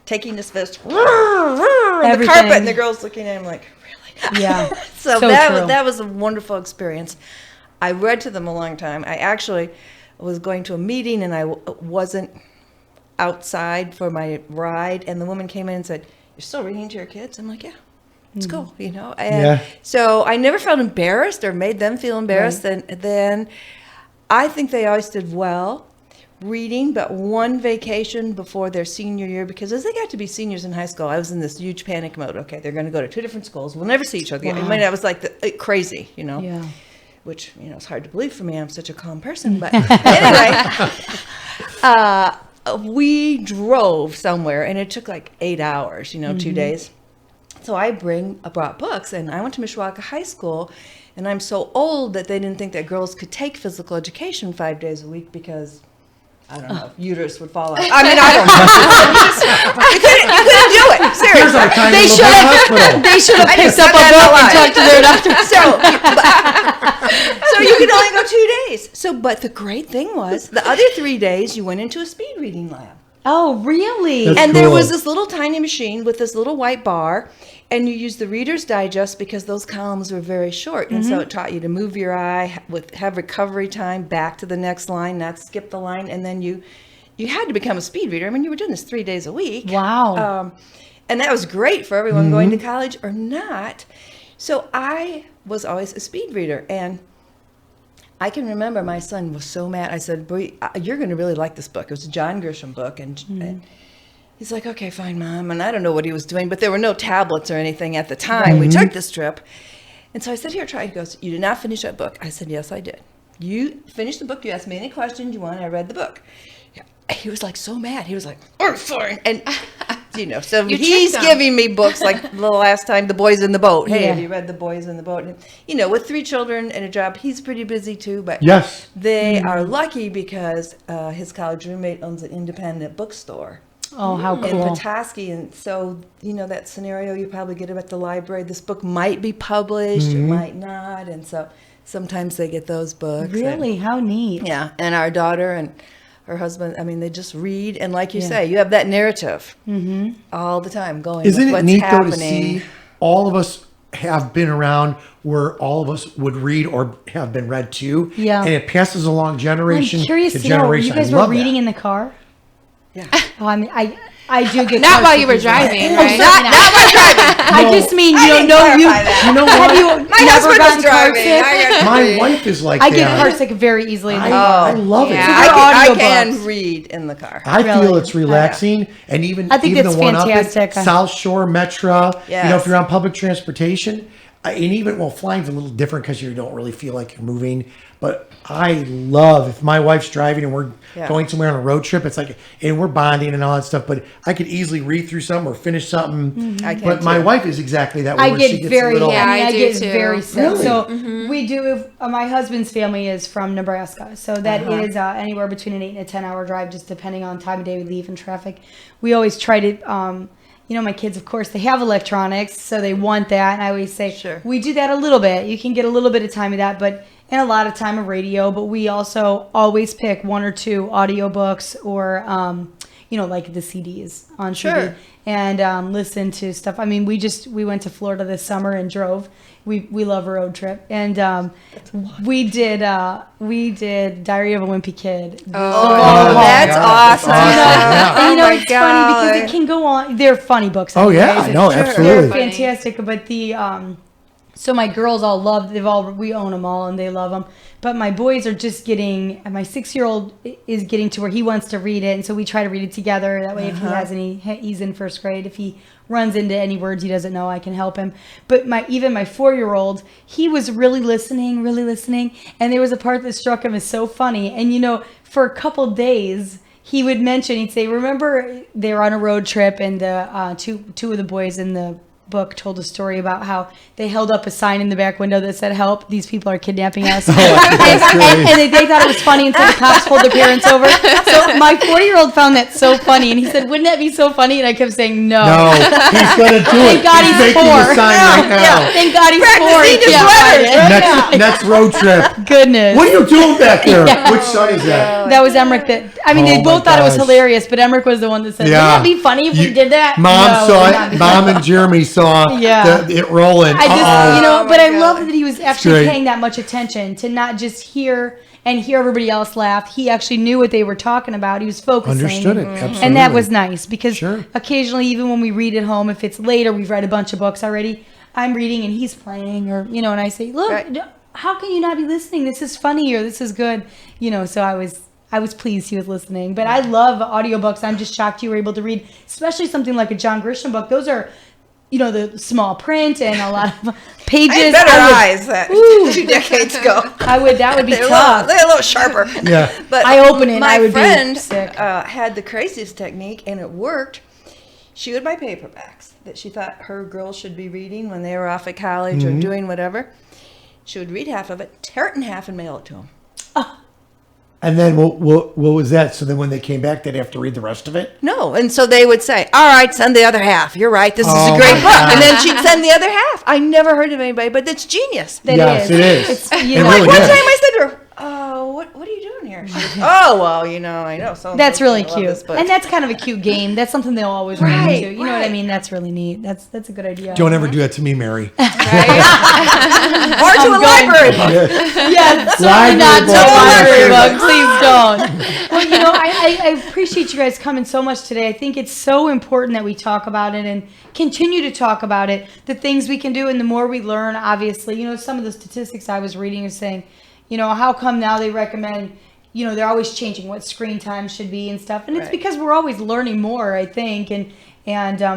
Taking his fist on the Everything. carpet, and the girl's looking at him like, really? Yeah. So true. that was a wonderful experience. I read to them a long time. I actually was going to a meeting, and I wasn't outside for my ride, and the woman came in and said, "You're still reading to your kids?" I'm like, "Yeah. It's cool, And so I never felt embarrassed or made them feel embarrassed. Right. And then I think they always did well reading, but one vacation before their senior year, because as they got to be seniors in high school, I was in this huge panic mode. Okay, they're going to go to 2 different schools. We'll never see each other again. I mean, I was like crazy, Yeah. which, it's hard to believe for me. I'm such a calm person. But anyway, we drove somewhere, and it took like 8 hours, 2 days. So I brought books, and I went to Mishawaka High School, and I'm so old that they didn't think that girls could take physical education 5 days a week because, I don't know, uterus would fall out. I mean, I don't know. You couldn't do it. Seriously. Here's our tiny little hospital. They should have I picked just up a said that book and out talked to their doctor. So you could only go 2 days. But the great thing was, the other 3 days you went into a speed reading lab. Oh, really? That's And there cool. was this little tiny machine with this little white bar, and you use the Reader's Digest because those columns were very short, and so it taught you to move your eye, have recovery time, back to the next line, not skip the line, and then you had to become a speed reader. I mean, you were doing this 3 days a week. Wow. And that was great for everyone going to college or not. So I was always a speed reader, and I can remember my son was so mad. I said, "Boy, you're going to really like this book." It was a John Grisham book, and he's like, "Okay, fine, Mom." And I don't know what he was doing, but there were no tablets or anything at the time. We took this trip, and so I said, "Here, try." He goes, "You did not finish that book." I said, "Yes, I did. You finished the book. You asked me any questions you want. I read the book." He was like so mad. He was like, "Oh, fine." And so he's tricked him. giving me books like the last time, The Boys in the Boat. Hey, Yeah. have you read The Boys in the Boat? And, with 3 children and a job, he's pretty busy too. But Yes. they are lucky because his college roommate owns an independent bookstore Oh, how in cool. Petoskey. And so, that scenario, you probably get it at the library. This book might be published, it might not. And so sometimes they get those books. and- Really? How neat. yeah, and our daughter and her husband, I mean, they just read, and like you say, you have that narrative all the time going. Isn't with it what's neat happening. though to see all of us have been around where all of us would read or have been read to? Yeah. And it passes along generation I'm curious to to know, generation. you guys I were love reading that. in the car? Yeah. Oh, I mean, I do get Not car while you were sick easily. driving, Oh, right? certainly not. I just mean, I didn't you clarify that. You know have what? you My never husband gotten was car driving. sick? My wife is like I that. get car sick very easily. I love it. Yeah. I audiobooks. can read in the car. I feel Really? it's relaxing, and even I think even that's the one fantastic. up at South Shore Metro. Yes. If you're on public transportation, and even flying's a little different because you don't really feel like you're moving. But I love if my wife's driving and we're Yeah. going somewhere on a road trip. It's like, and we're bonding and all that stuff. But I could easily read through something or finish something. I can But my too. wife is exactly that way. I where she get gets very, a little, Yeah, I I do get too. very sick. Really? So we do. My husband's family is from Nebraska, so that is anywhere between an 8 and a 10-hour drive, just depending on time of day we leave and traffic. We always try to. My kids, of course, they have electronics, so they want that. And I always say, Sure. we do that a little bit. You can get a little bit of time of that, and a lot of time of radio. But we also always pick 1 or 2 audiobooks or, like the CDs on Sure. CD and listen to stuff. I mean, we went to Florida this summer and drove. We love a road trip, and we did Diary of a Wimpy Kid. Oh, that's awesome. Yeah. And, Oh my it's funny because it can go on. They're funny books. Oh, yeah. anyways. No, They're absolutely. fantastic. But so my girls all love. We own them all and they love them. But my boys are just getting. My 6-year-old is getting to where he wants to read it, and so we try to read it together. That way, if he has any, he's in first grade. If he runs into any words he doesn't know, I can help him. But even my 4-year-old, he was really listening, and there was a part that struck him as so funny. And for a couple days, he would mention, he'd say, "Remember they were on a road trip, and the two of the boys in the book told a story about how they held up a sign in the back window that said, 'Help, these people are kidnapping us.'" and they thought it was funny, and so the cops pulled their parents over. So my 4-year-old found that so funny, and he said, "Wouldn't that be so funny?" And I kept saying, "No." No, he's gonna do it. Thank God he's making 4. the sign right now. Thank God he's 4. Practicing He his can't fight letters. it. Next road trip. Goodness. What are you doing back there? Which son is that? That was Emmerich. They Oh both my thought it was gosh. hilarious, but Emmerich was the one that said, Yeah. "Wouldn't that be funny if we did that?" Mom No, saw would it. not be Mom and Jeremy saw Yeah. it rolling. I just, Uh-oh. but my I love God. that he was actually great. paying that much attention to not just hear everybody else laugh. He actually knew what they were talking about. He was focusing. Understood it. Absolutely. And that was nice because Sure. occasionally, even when we read at home, if it's later, we've read a bunch of books already, I'm reading and he's playing, or, and I say, "Look, Right. how can you not be listening? This is funny, or this is good." So I was pleased he was listening. But I love audiobooks. I'm just shocked you were able to read, especially something like a John Grisham book. Those are, the small print and a lot of pages. I had better I would- eyes that Ooh. 2 decades ago. that would be They're tough. they're a little sharper. Yeah. But I open it and my I would be friend sick. had the craziest technique, and it worked. She would buy paperbacks that she thought her girls should be reading when they were off at college or doing whatever. She would read half of it, tear it in half, and mail it to them. And then what was that? So then when they came back, they'd have to read the rest of it? No, and so they would say, "All right, send the other half. You're right. This is Oh a great my book." God. And then she'd send the other half. I never heard of anybody, but that's genius. That Yes, it is. It's, It you know, really One is. time I said to her, "Oh, what are you doing here?" there. She goes, oh, well, I know. That's really gonna love cute. this book. And that's kind of a cute game. That's something they'll always run Right, into. You know what I right. mean? That's really neat. That's a good idea. Don't ever do that to me, Mary. Or to a library book. Yeah, certainly not to a Library library book. book. Please don't. Well, I appreciate you guys coming so much today. I think it's so important that we talk about it and continue to talk about it, the things we can do, and the more we learn, obviously. Some of the statistics I was reading are saying, how come now they recommend, they're always changing what screen time should be and stuff. And it's Right. because we're always learning more, I think, and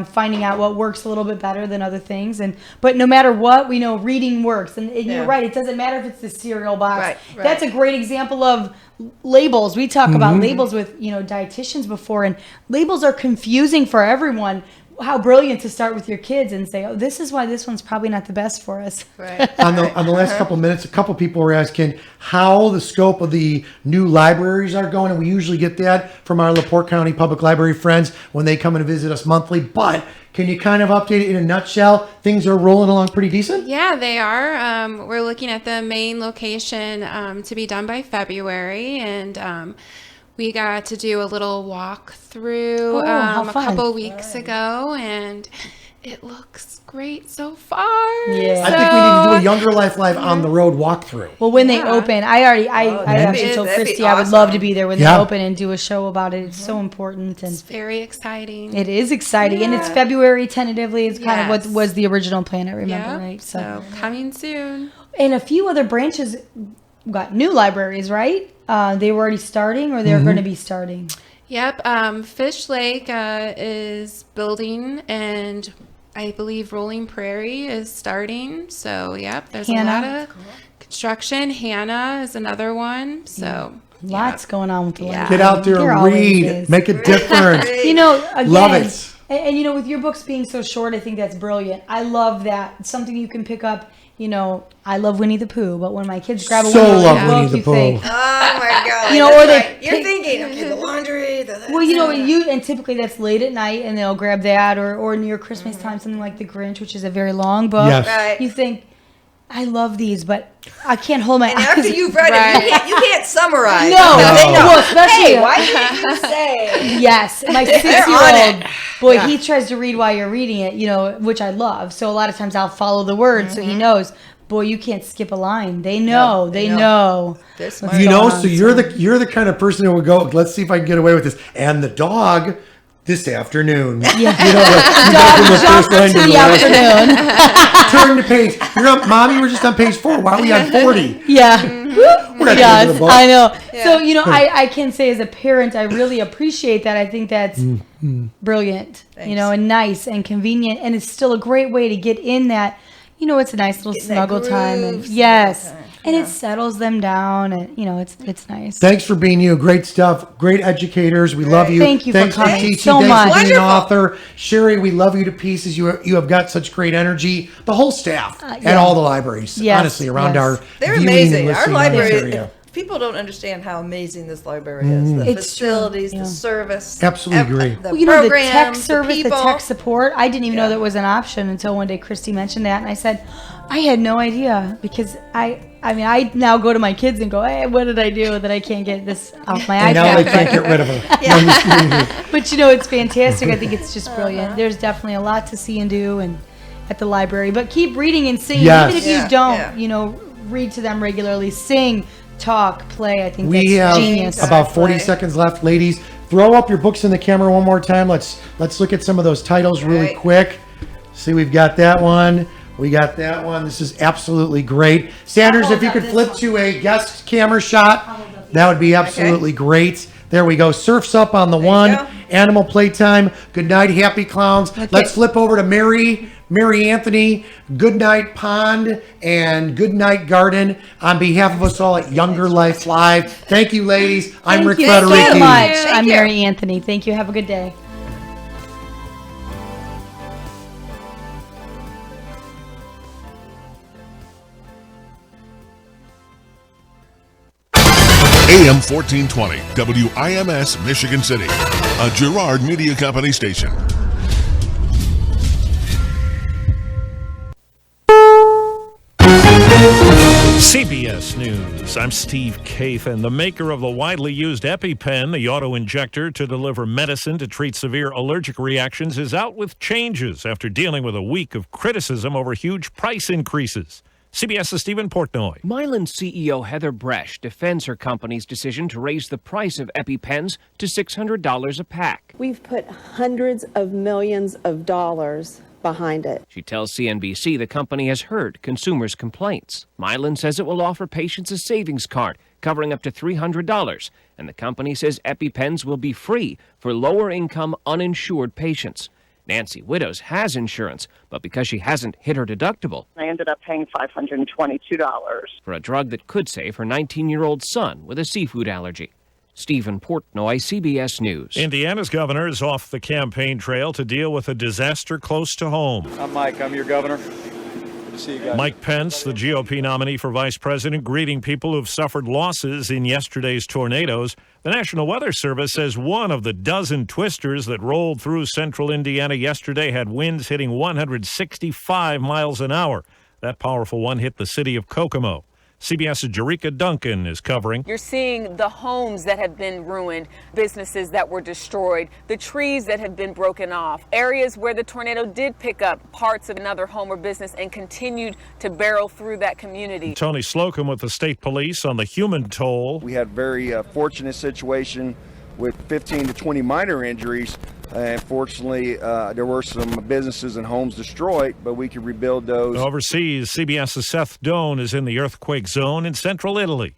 finding out what works a little bit better than other things. But no matter what, we know reading works. And Yeah. you're right, it doesn't matter if it's the cereal box. Right, right. That's a great example of labels. We talk about labels with, dietitians before, and labels are confusing for everyone. How brilliant to start with your kids and say, oh, this is why this one's probably not the best for us. Right. On the last couple minutes, a couple people were asking how the scope of the new libraries are going, and we usually get that from our LaPorte County Public Library friends when they come and visit us monthly. But can you kind of update it in a nutshell? Things are rolling along pretty decent? Yeah, they are. We're looking at the main location to be done by February, and we got to do a little walk through how a fun. couple weeks ago, and it looks great so far. Yeah. I think we need to do a Younger Life Live on the road walkthrough. Well, when they Yeah. open, I that'd actually be- told that'd be Christy I would love to awesome. be there when Yeah. they open and do a show about it. It's so important, and It's very exciting. it is exciting. And it's Yeah. February tentatively. It's kind of what Yes. was the original plan. I remember, Yeah, right? so coming soon. And a few other branches got new libraries, right? They were already starting, or they're going to be starting. Yep, Fish Lake is building, and I believe Rolling Prairie is starting. So, yep, there's Hannah. a lot of construction. Hannah is another one. So, Lots going on with the Yeah. library. Get out there There and always read. is. Make a difference. Again, Love it. And with your books being so short, I think that's brilliant. I love that. It's something you can pick up. I love Winnie the Pooh, but when my kids grab a So Winnie love the Winnie book, the you Pooh. think, Oh my God! You know, that's or they right. You're pick- thinking, okay, the laundry. and typically that's late at night, and they'll grab that, or near Christmas time, something like The Grinch, which is a very long book. Yes. Right. You think, I love these, but I can't hold my And eyes. after you've read Right. it, you can't summarize. No. Because they know. Well, especially- Hey, why didn't you say? Yes, my They're on 6-year-old it. boy, Yeah. he tries to read while you're reading it, which I love. So a lot of times I'll follow the words so he knows. Boy, you can't skip a line. They know. No, they they know. They're smart. What's You know, going so on, you're the kind of person who would go, let's see if I can get away with this. And the dog this afternoon. Yeah. You know, Dog from the jumped first line to to the the last. afternoon. Turn the page. Mom, you were just on page 4. Why are we on 40? Yeah. We're not Yes, the book. I know. So, I can say as a parent, I really appreciate that. I think that's brilliant, Thanks. and nice and convenient. And it's still a great way to get in that, it's a nice little Get in that snuggle time. And groove, yes. snuggle time. And Yeah. it settles them down, and, it's nice. Thanks for being you. Great stuff. Great educators. We love you. Thank you for Thanks coming teaching. so Thanks much. for being an Wonderful. author. Sherry, we love you to pieces. You have got such great energy. The whole staff at yeah. all the libraries, Yes, honestly, around yes. our They're viewing amazing. and Our listening in this library. area. People don't understand how amazing this library is. The It's true, facilities, yeah. the service. Absolutely agree. The Well, the tech programs, service, the people. tech support, I didn't even know Yeah. that was an option until one day Christy mentioned that, and I said, I had no idea, because I I now go to my kids and go, hey, what did I do that I can't get this off my And now they iPad? can't get rid of her. But it's fantastic. I think it's just brilliant. There's definitely a lot to see and do and at the library. But keep reading and sing. Yes. Even if Yeah, you don't, read to them regularly. Sing, talk, play. I think We that's have genius. about 40 Play. seconds left, ladies. Throw up your books in the camera one more time. Let's look at some of those titles really Right. quick. See, we've got that one. We got that one. This is absolutely great. Sanders, I'll if you hold could up flip this to a guest camera shot, that would be absolutely great. There we go. Surf's Up on the one. go. Animal Playtime. Good night, Happy Clowns. Let's flip over to Mary Anthony. Good night, Pond, and Good night, Garden. On behalf of us all at Younger Life Live, thank you, ladies. I'm Thank Rick you Federici. so much. Thank I'm you. Mary Anthony. Thank you. Have a good day. AM 1420, WIMS, Michigan City, a Girard Media Company station. CBS News. I'm Steve Kathan. The maker of the widely used EpiPen, the auto-injector to deliver medicine to treat severe allergic reactions, is out with changes after dealing with a week of criticism over huge price increases. CBS's Stephen Portnoy. Mylan CEO Heather Bresch defends her company's decision to raise the price of EpiPens to $600 a pack. We've put hundreds of millions of dollars behind it. She tells CNBC the company has heard consumers' complaints. Mylan says it will offer patients a savings card covering up to $300, and the company says EpiPens will be free for lower-income, uninsured patients. Nancy Widows has insurance, but because she hasn't hit her deductible, I ended up paying $522 for a drug that could save her 19-year-old son with a seafood allergy. Stephen Portnoy, CBS News. Indiana's governor is off the campaign trail to deal with a disaster close to home. I'm Mike. I'm your governor. Good to see you guys. Mike Pence, the GOP nominee for vice president, greeting people who've suffered losses in yesterday's tornadoes. The National Weather Service says one of the dozen twisters that rolled through central Indiana yesterday had winds hitting 165 miles an hour. That powerful one hit the city of Kokomo. CBS's Jerika Duncan is covering. You're seeing the homes that have been ruined, businesses that were destroyed, the trees that have been broken off, areas where the tornado did pick up parts of another home or business and continued to barrel through that community. Tony Slocum with the state police on the human toll. We had a very fortunate situation with 15 to 20 minor injuries. Unfortunately, there were some businesses and homes destroyed, but we could rebuild those. Overseas, CBS's Seth Doan is in the earthquake zone in central Italy.